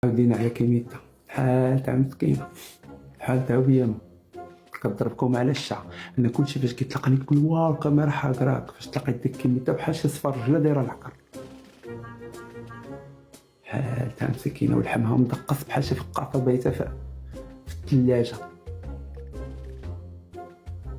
عاودين على كيميتا بحال تاع مسكينة بحال تاع بيامة كضربكم على الشعر. انا كلشي فاش كيتلقاني كنقول واو الكاميرا حاضراك، فاش تلقيت ديك كيميتا بحال شي صفر رجله دايره العقر بحال تاع مسكينة، ولحمها مدقص بحال شي فقاصة بايته في الثلاجة.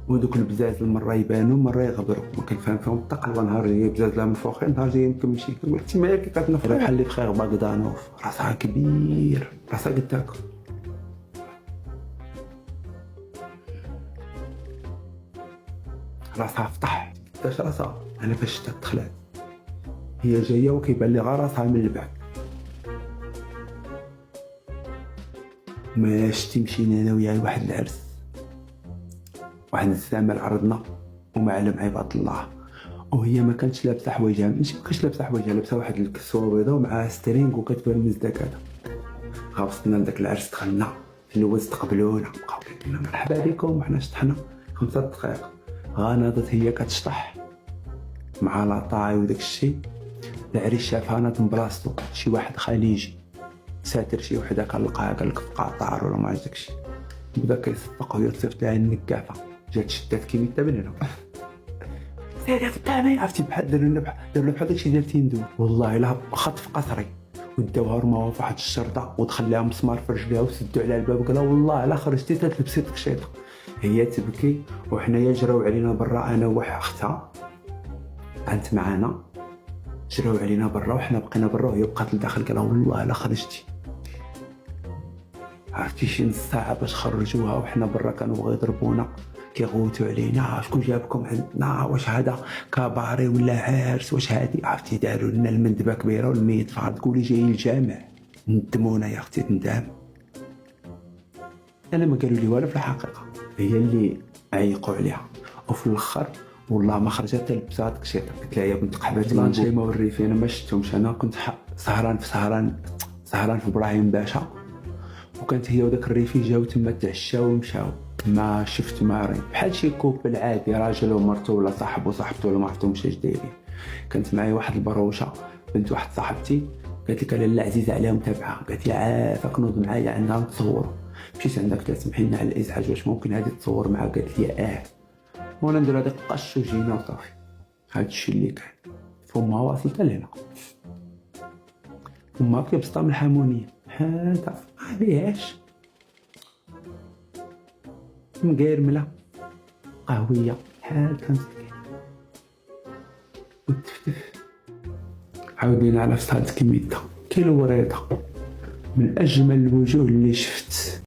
ودوك البزاز المرة يبانو مرة يغبروا، ما كنفهم فيهم حتى قلبة. نهار جاي بزاز لا منفوخين، نهار جاي كنمشي كنقول تما كي كتنفخ بحال اللي فخير باغدانوف، راسها كبير راسها قداك. راسها فطح قداش راسها. انا فاش شتا دخلت هي جايه وكيبان لي غير راسها من البعد. ما شتي مشينا انا وياها لواحد العرس، واحد الزعما عرضنا ومعلم عباد الله، وهي ما كانتش لابسه حوايجها، ماشي ما كانتش لابسه حوايجها، لابسه واحد الكسوه بيضاء ومعها سترينغ وكتبان مزدك هذا. وصلنا لذاك العرس دخلنا في الاول استقبلونا بقاو كيقولوا لنا مرحبا بكم، وحنا شطحنا 5 دقائق. ناضت هي كتشطح مع لاطاي وداك الشيء. العريس شافها ناض من بلاصتو، شي واحد خليجي ساتر شي وحده كنلقاها قال لك في قطار ولا ما عرفت داكشي، بدا كيصفق وهي تصيفط لها النكافه، جات شدات كيميتا من هنا سيري قدامي، عرفتي بحال داروا بحال داكشي ديال تيندو. والله الا خطف قصري وداوها رماوها في واحد الشرطه ودخل لها مسمار في رجليها وسدوا على الباب قالها والله الا خرجتي تلبسي تقشيطه. هي تبكي وحنايا جراو علينا برا، انا وواحد اختها كانت معانا، جراو علينا برا وحنا بقينا برا وهي بقات لداخل قالها والله الا خرجتي. عرفتي شي نص ساعه باش خرجوها وحنا برا كانوا بغاو يضربونا كيغوتوا علينا، شكون جابكم عندنا، واش هذا كاباري ولا عرس، واش هادي. عرفتي داروا لنا المندبه كبيره والميت فار تقولي جاي الجامع. ندمونا يا اختي تندم. انا ما قالوا لي والو في الحقيقه، هي اللي عيقوا عليها. وفي الاخر والله ما خرجت حتى لبسات كشيطه. قلت لها يا بنت قحبتي الله شي ما وريتي، انا ما شفتهمش. انا كنت سهران في ابراهيم باشا، وكانت هي وداك الريفي جاو تما تعشاو ومشاو، ما شفت ما ريت بحال شي كوبل عادي، راجل ومرته ولا صاحب وصاحبته ولا ما عرفتهمش اش دايرين. كانت معايا واحد البروشه بنت واحد صاحبتي، قالت لك لاله عزيزه عليهم تابعها، قالت لي عافاك نوض معايا عندها نتصوروا. مشيت عندها قلت لها سمحي لنا على الازعاج، واش ممكن هذه تصور معها؟ قالت لي وانا ندير هذاك القش وجينا وصافي. هذا الشيء اللي كان فمها واصلت لهنا، فمها كيبسطها من الحمونيه هذا ما فيهاش مقرمله قهويه بحال كنسكين والتفتف. عاودينا على فصاد كيميتا كيلو وريضه من اجمل الوجوه اللي شفت.